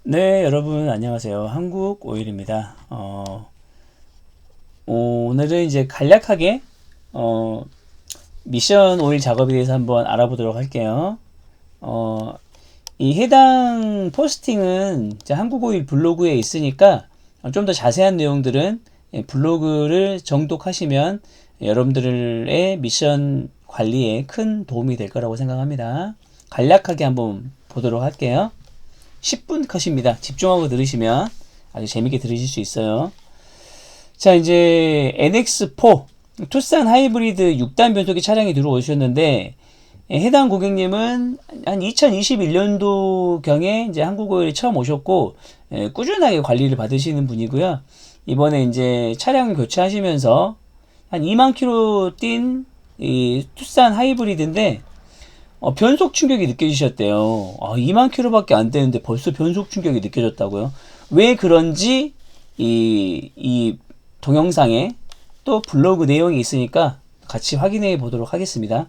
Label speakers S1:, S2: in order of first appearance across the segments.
S1: 네, 여러분 안녕하세요. 한국 오일입니다. 오늘은 이제 간략하게 어, 미션 오일 작업에 대해서 한번 알아보도록 할게요. 어, 이 해당 포스팅은 이제 한국 오일 블로그에 있으니까 좀 더 자세한 내용들은 블로그를 정독하시면 여러분들의 미션 관리에 큰 도움이 될 거라고 생각합니다. 간략하게 한번 보도록 할게요. 10분 컷입니다. 집중하고 들으시면 아주 재밌게 들으실 수 있어요. 자, 이제 NX4 투싼 하이브리드 6단 변속기 차량이 들어오셨는데 해당 고객님은 한 2021년도경에 이제 한국오일에 처음 오셨고 꾸준하게 관리를 받으시는 분이고요. 이번에 이제 차량을 교체하시면서 한 2만 킬로 뛴 이 투싼 하이브리드인데 변속 충격이 느껴지셨대요. 2만 킬로밖에 안 되는데 벌써 변속 충격이 느껴졌다고요? 왜 그런지 이 동영상에 또 블로그 내용이 있으니까 같이 확인해 보도록 하겠습니다.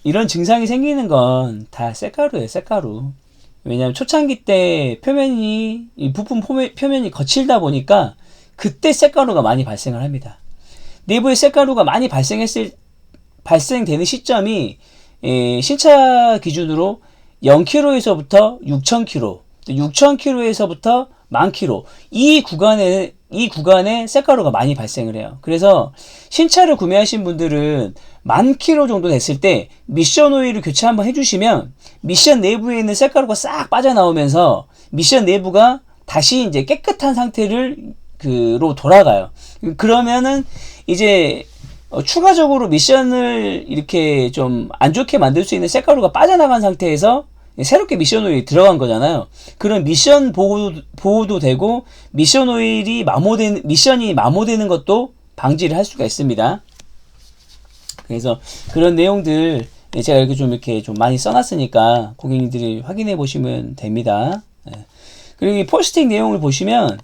S1: 이런 증상이 생기는 건 다 쇳가루예요, 쇳가루. 왜냐하면 초창기 때 이 부품 표면이 거칠다 보니까 그때 쇳가루가 많이 발생을 합니다. 내부에 쇳가루가 많이 발생되는 시점이 신차 기준으로 0km에서부터 6,000km, 6,000km에서부터 10,000km 이 구간에 쇳가루가 많이 발생을 해요. 그래서 신차를 구매하신 분들은 10,000km 정도 됐을 때 미션 오일을 교체 한번 해주시면 미션 내부에 있는 쇳가루가 싹 빠져나오면서 미션 내부가 다시 이제 깨끗한 상태로 돌아가요. 그러면은 이제 추가적으로 미션을 이렇게 좀 안 좋게 만들 수 있는 쇳가루가 빠져나간 상태에서 새롭게 미션 오일이 들어간 거잖아요. 그런 미션 보호도 되고 미션이 마모되는 것도 방지를 할 수가 있습니다. 그래서 그런 내용들 제가 이렇게 좀 많이 써놨으니까 고객님들이 확인해 보시면 됩니다. 그리고 이 포스팅 내용을 보시면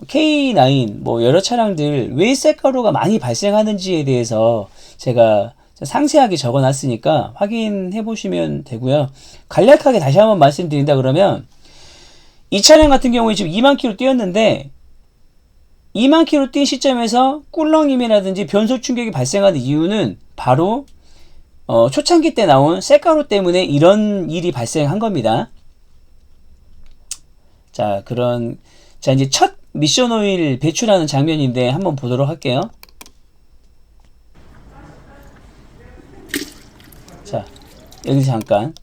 S1: K9 여러 차량들 왜 쇳가루가 많이 발생하는지에 대해서 제가 상세하게 적어 놨으니까 확인해 보시면 되고요. 간략하게 다시 한번 말씀드린다 그러면 이 차량 같은 경우에 지금 2만 킬로 뛰었는데 2만 킬로 뛴 시점에서 꿀렁임이라든지 변속 충격이 발생하는 이유는 바로 초창기 때 나온 쇳가루 때문에 이런 일이 발생한 겁니다. 자, 이제 첫 미션 오일 배출하는 장면인데 한번 보도록 할게요. 자, 여기서 잠깐.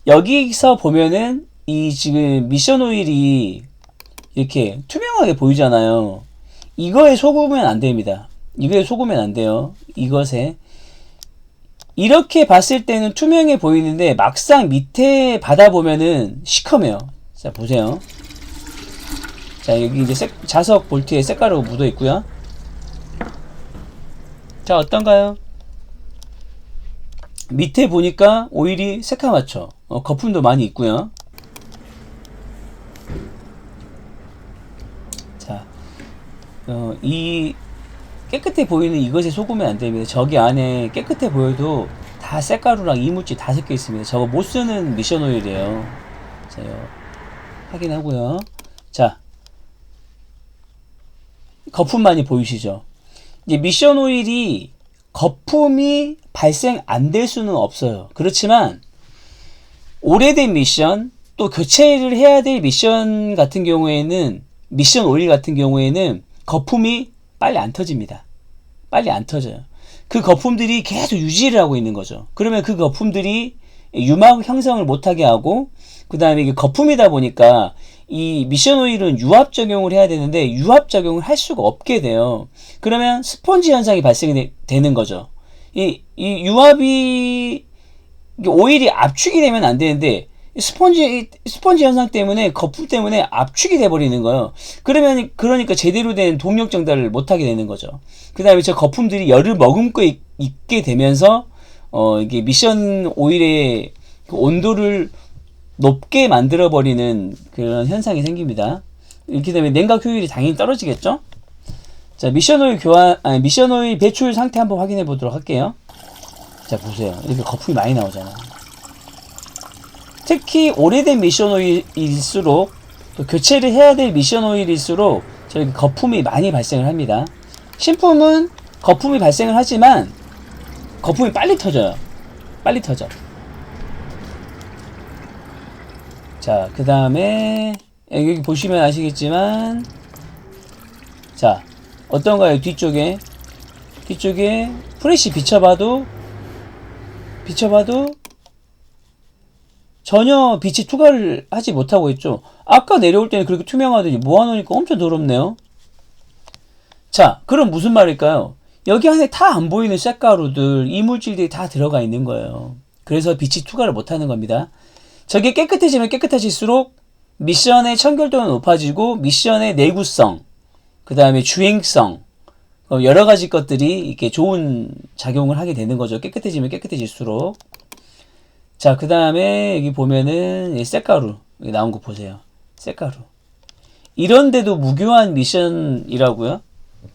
S1: 여기서 보면은 지금 미션 오일이 이렇게 투명하게 보이잖아요. 이거에 속으면 안 됩니다. 이거에 속으면 안 돼요. 이것에. 이렇게 봤을 때는 투명해 보이는데 막상 밑에 받아보면은 시커매요. 자, 보세요. 자, 여기 이제 자석 볼트에 쇳가루 묻어 있고요. 자, 어떤가요? 밑에 보니까 오일이 새카맣죠. 거품도 많이 있고요. 자, 이 깨끗해 보이는 이것에 속으면 안 됩니다. 저기 안에 깨끗해 보여도 다 쇳가루랑 이물질 다 섞여 있습니다. 저거 못 쓰는 미션 오일이에요. 자, 확인하고요. 자, 거품 많이 보이시죠? 이제 미션 오일이 거품이 발생 안 될 수는 없어요. 그렇지만 오래된 미션 또 교체를 해야 될 미션 같은 경우에는 미션 오일 같은 경우에는 거품이 빨리 안 터집니다. 빨리 안 터져요. 그 거품들이 계속 유지를 하고 있는 거죠. 그러면 그 거품들이 유막 형성을 못하게 하고 그 다음에 이게 거품이다 보니까 이 미션 오일은 유압 적용을 해야 되는데 유압 적용을 할 수가 없게 돼요. 그러면 스펀지 현상이 발생이 되는 거죠. 이 유압이 오일이 압축이 되면 안 되는데 스펀지 현상 때문에 거품 때문에 압축이 돼 버리는 거예요. 그러니까 제대로 된 동력 전달을 못 하게 되는 거죠. 그다음에 저 거품들이 열을 머금고 있게 되면서 이게 미션 오일의 그 온도를 높게 만들어 버리는 그런 현상이 생깁니다. 이렇게 되면 냉각 효율이 당연히 떨어지겠죠? 자, 미션 오일 배출 상태 한번 확인해 보도록 할게요. 자, 보세요. 이렇게 거품이 많이 나오잖아요. 특히 오래된 미션 오일일수록 또 교체를 해야 될 미션 오일일수록 저렇게 거품이 많이 발생을 합니다. 신품은 거품이 발생을 하지만 거품이 빨리 터져요. 빨리 터져. 자, 그 다음에 여기 보시면 아시겠지만, 자, 어떤가요? 뒤쪽에 프레쉬 비춰봐도 전혀 빛이 투과를 하지 못하고 있죠. 아까 내려올 때는 그렇게 투명하더니 모아놓으니까 엄청 더럽네요. 자, 그럼 무슨 말일까요? 여기 안에 다 안 보이는 쇳가루들, 이물질들이 다 들어가 있는 거예요. 그래서 빛이 투과를 못하는 겁니다. 저게 깨끗해지면 깨끗해질수록 미션의 청결도는 높아지고 미션의 내구성, 그 다음에 주행성, 여러 가지 것들이 이렇게 좋은 작용을 하게 되는 거죠. 깨끗해지면 깨끗해질수록. 자, 그 다음에 여기 보면은 쇳가루 여기 나온 거 보세요. 쇳가루. 이런데도 무교한 미션이라고요?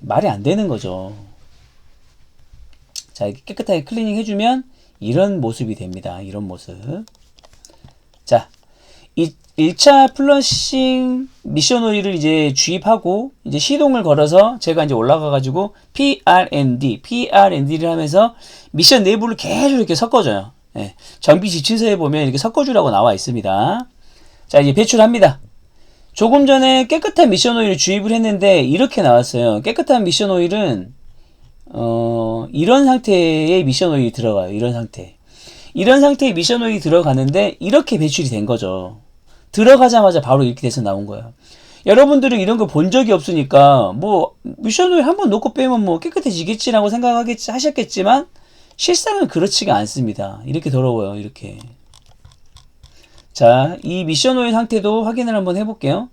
S1: 말이 안 되는 거죠. 자, 이렇게 깨끗하게 클리닝 해주면 이런 모습이 됩니다. 이런 모습. 자, 이 1차 플러싱 미션 오일을 이제 주입하고 이제 시동을 걸어서 제가 이제 올라가가지고 PRND를 하면서 미션 내부를 계속 이렇게 섞어줘요. 예, 정비 지침서에 보면 이렇게 섞어주라고 나와 있습니다. 자, 이제 배출합니다. 조금 전에 깨끗한 미션 오일을 주입을 했는데 이렇게 나왔어요. 깨끗한 미션 오일은 이런 상태의 미션 오일이 들어가요. 이런 상태의 미션 오일이 들어가는데 이렇게 배출이 된 거죠. 들어가자마자 바로 이렇게 돼서 나온 거예요. 여러분들은 이런 거 본 적이 없으니까 뭐 미션 오일 한번 놓고 빼면 뭐 깨끗해지겠지라고 하셨겠지만 실상은 그렇지가 않습니다. 이렇게 더러워요. 이렇게. 자, 이 미션 오일 상태도 확인을 한번 해볼게요.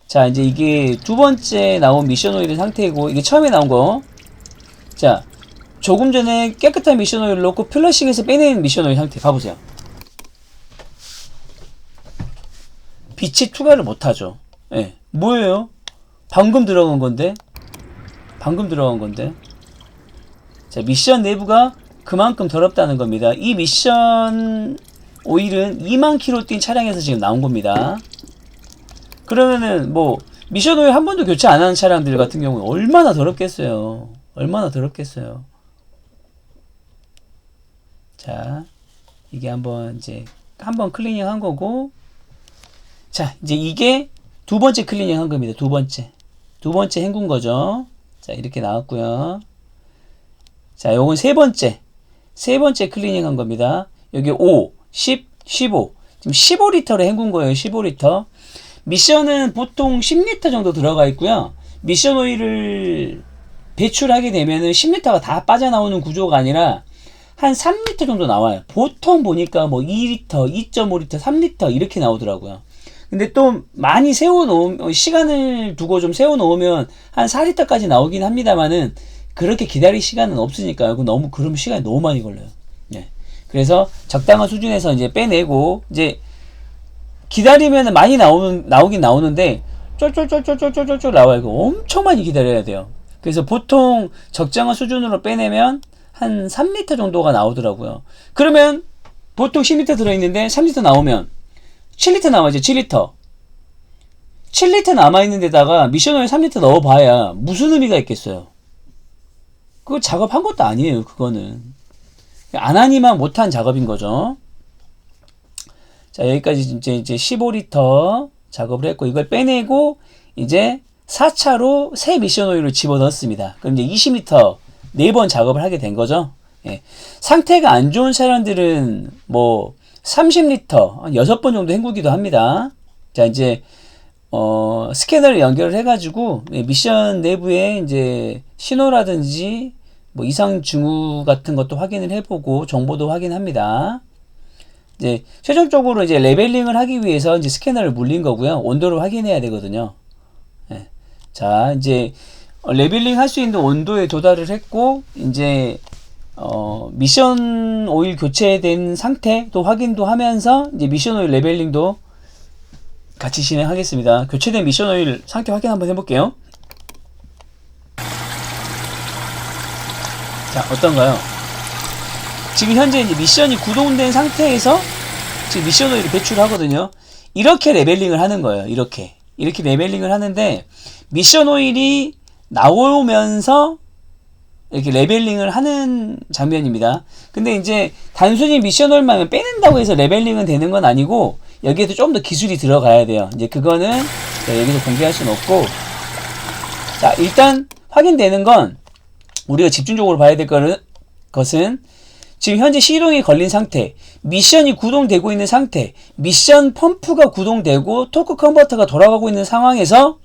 S1: 자, 이제 이게 두 번째 나온 미션 오일의 상태이고 이게 처음에 나온 거. 자, 조금 전에 깨끗한 미션 오일을 넣고 플러싱해서 빼낸 미션 오일 상태 봐보세요. 빛이 투과를 못하죠. 예, 뭐예요? 방금 들어간 건데. 자, 미션 내부가 그만큼 더럽다는 겁니다. 이 미션 오일은 2만 킬로 뛴 차량에서 지금 나온 겁니다. 그러면은 뭐 미션 오일 한 번도 교체 안 하는 차량들 같은 경우는 얼마나 더럽겠어요. 자, 이게 한번 클리닝 한 거고. 자, 이제 이게 두 번째 클리닝 한 겁니다. 두 번째 헹군 거죠. 자, 이렇게 나왔고요. 자, 요건 세 번째 클리닝 한 겁니다. 여기 5, 10, 15. 지금 15리터를 헹군 거예요. 15리터. 미션은 보통 10리터 정도 들어가 있고요. 미션 오일을 배출하게 되면은 10리터가 다 빠져나오는 구조가 아니라 한 3리터 정도 나와요. 보통 보니까 뭐 2리터, 2.5리터, 3리터 이렇게 나오더라고요. 근데 또 많이 세워놓으면, 시간을 두고 좀 세워놓으면 한 4리터까지 나오긴 합니다만은 그렇게 기다릴 시간은 없으니까요. 그럼 시간이 너무 많이 걸려요. 네. 그래서 적당한 수준에서 이제 빼내고, 이제 기다리면 많이 나오긴 나오는데 쫄쫄쫄쫄쫄쫄쫄 나와요. 이거 엄청 많이 기다려야 돼요. 그래서 보통 적정한 수준으로 빼내면 한 3리터 정도가 나오더라고요. 그러면 보통 10리터 들어있는데 3리터 나오면 7리터 남아있죠. 7리터 남아있는 데다가 미션오일 3리터 넣어봐야 무슨 의미가 있겠어요. 그거 작업한 것도 아니에요. 그거는 안 하니만 못한 작업인 거죠. 자, 여기까지 이제 15리터 작업을 했고, 이걸 빼내고 이제 4차로 새 미션 오일을 집어넣습니다. 그럼 이제 20리터 4번 작업을 하게 된 거죠. 예. 상태가 안 좋은 차량들은 뭐 30리터 한 6번 정도 헹구기도 합니다. 자, 이제 스캐너를 연결을 해가지고 미션 내부에 이제 신호라든지 뭐 이상 징후 같은 것도 확인을 해보고 정보도 확인합니다. 이제 최종적으로 이제 레벨링을 하기 위해서 이제 스캐너를 물린 거고요. 온도를 확인해야 되거든요. 예. 자, 이제 레벨링 할 수 있는 온도에 도달을 했고, 이제 미션 오일 교체된 상태도 확인도 하면서 이제 미션 오일 레벨링도 같이 진행하겠습니다. 교체된 미션 오일 상태 확인 한번 해볼게요. 자, 어떤가요? 지금 현재 이제 미션이 구동된 상태에서 지금 미션 오일을 배출하거든요. 이렇게 레벨링을 하는 거예요. 이렇게 레벨링을 하는데, 미션 오일이 나오면서 이렇게 레벨링을 하는 장면입니다. 근데 이제 단순히 미션 오일만 빼낸다고 해서 레벨링은 되는 건 아니고, 여기에도 좀 더 기술이 들어가야 돼요. 이제 그거는 여기서 공개할 수는 없고, 자, 일단 확인되는 건 우리가 집중적으로 봐야 될 것은 지금 현재 시동이 걸린 상태, 미션이 구동되고 있는 상태, 미션 펌프가 구동되고 토크 컨버터가 돌아가고 있는 상황에서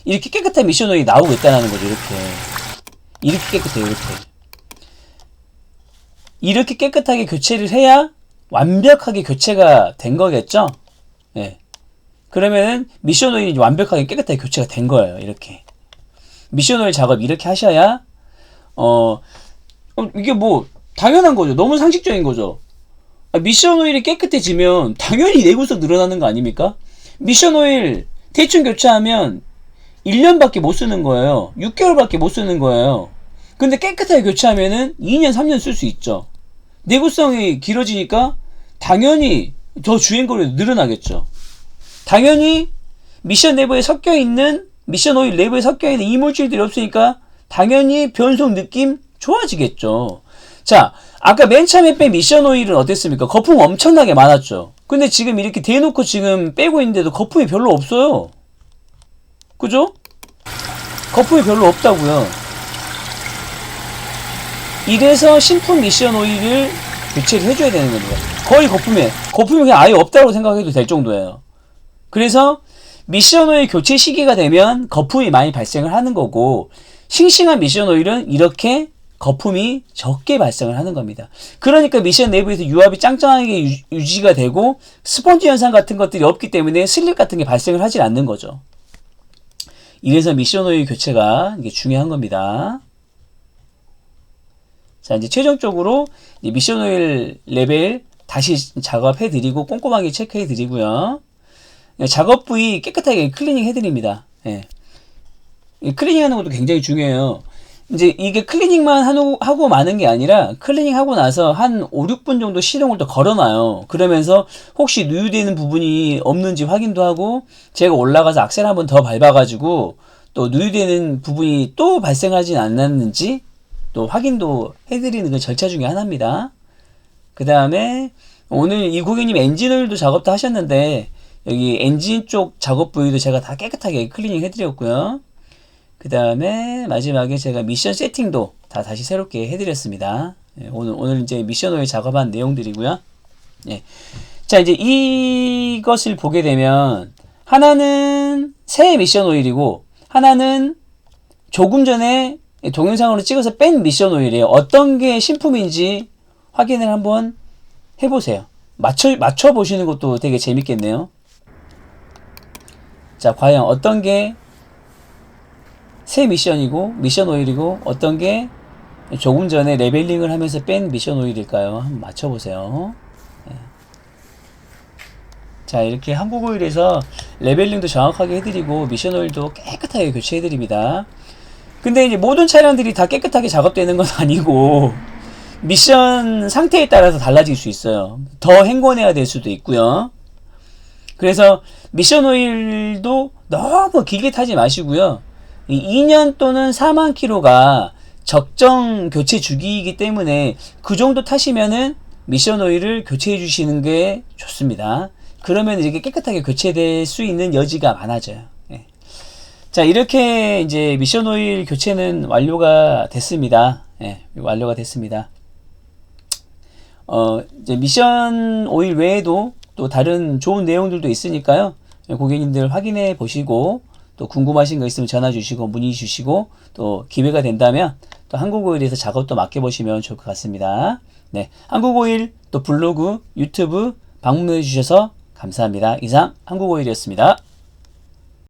S1: 이렇게 깨끗한 미션 오일이 나오고 있다는 거죠. 이렇게 깨끗해요. 이렇게 깨끗하게 교체를 해야 완벽하게 교체가 된 거겠죠. 예. 그러면은 미션 오일이 완벽하게 깨끗하게 교체가 된 거예요. 이렇게 미션 오일 작업 이렇게 하셔야 이게 뭐 당연한 거죠. 너무 상식적인 거죠. 미션 오일이 깨끗해지면 당연히 내구성 늘어나는 거 아닙니까? 미션 오일 대충 교체하면 1년밖에 못 쓰는 거예요. 6개월밖에 못 쓰는 거예요. 근데 깨끗하게 교체하면은 2년, 3년 쓸 수 있죠. 내구성이 길어지니까 당연히 더 주행거리도 늘어나겠죠. 당연히 미션 오일 내부에 섞여있는 이물질들이 없으니까 당연히 변속 느낌 좋아지겠죠. 자, 아까 맨 처음에 뺀 미션 오일은 어땠습니까? 거품 엄청나게 많았죠. 근데 지금 이렇게 대놓고 지금 빼고 있는데도 거품이 별로 없어요. 그죠? 거품이 별로 없다고요. 이래서 신품 미션 오일을 교체를 해줘야 되는 겁니다. 거의 거품이 그냥 아예 없다고 생각해도 될 정도예요. 그래서 미션 오일 교체 시기가 되면 거품이 많이 발생을 하는 거고, 싱싱한 미션 오일은 이렇게 거품이 적게 발생을 하는 겁니다. 그러니까 미션 내부에서 유압이 짱짱하게 유지가 되고 스펀지 현상 같은 것들이 없기 때문에 슬립 같은 게 발생을 하질 않는 거죠. 이래서 미션 오일 교체가 이게 중요한 겁니다. 자, 이제 최종적으로 미션 오일 레벨 다시 작업해 드리고 꼼꼼하게 체크해 드리고요. 작업 부위 깨끗하게 클리닝 해 드립니다. 예. 클리닝 하는 것도 굉장히 중요해요. 이제 이게 클리닝만 하고 마는 게 아니라, 클리닝 하고 나서 한 5, 6분 정도 시동을 또 걸어놔요. 그러면서 혹시 누유되는 부분이 없는지 확인도 하고, 제가 올라가서 악셀 한번 더 밟아가지고 또 누유되는 부분이 또 발생하진 않았는지 또 확인도 해드리는 그 절차 중에 하나입니다. 그 다음에 오늘 이 고객님 엔진 오일도 작업도 하셨는데, 여기 엔진 쪽 작업 부위도 제가 다 깨끗하게 클리닝 해드렸고요. 그 다음에 마지막에 제가 미션 세팅도 다 다시 새롭게 해드렸습니다. 예, 오늘 이제 미션 오일 작업한 내용들이고요. 예. 자, 이제 이것을 보게 되면 하나는 새 미션 오일이고 하나는 조금 전에 동영상으로 찍어서 뺀 미션 오일이에요. 어떤 게 신품인지 확인을 한번 해보세요. 맞춰보시는 것도 되게 재밌겠네요. 자, 과연 어떤 게 새 미션이고 미션 오일이고 어떤 게 조금 전에 레벨링을 하면서 뺀 미션 오일일까요? 한번 맞춰보세요. 네. 자, 이렇게 한국 오일에서 레벨링도 정확하게 해드리고 미션 오일도 깨끗하게 교체해드립니다. 근데 이제 모든 차량들이 다 깨끗하게 작업되는 건 아니고 미션 상태에 따라서 달라질 수 있어요. 더 헹궈내야 될 수도 있고요. 그래서 미션 오일도 너무 길게 타지 마시고요. 2년 또는 4만 킬로가 적정 교체 주기이기 때문에 그 정도 타시면은 미션 오일을 교체해 주시는 게 좋습니다. 그러면 이렇게 깨끗하게 교체될 수 있는 여지가 많아져요. 예. 자, 이렇게 이제 미션 오일 교체는 완료가 됐습니다. 예, 완료가 됐습니다. 이제 미션 오일 외에도 또 다른 좋은 내용들도 있으니까요. 고객님들 확인해 보시고 또 궁금하신 거 있으면 전화 주시고 문의 주시고 또 기회가 된다면 또 한국오일에서 작업도 맡겨보시면 좋을 것 같습니다. 네, 한국오일 또 블로그, 유튜브 방문해 주셔서 감사합니다. 이상 한국오일이었습니다.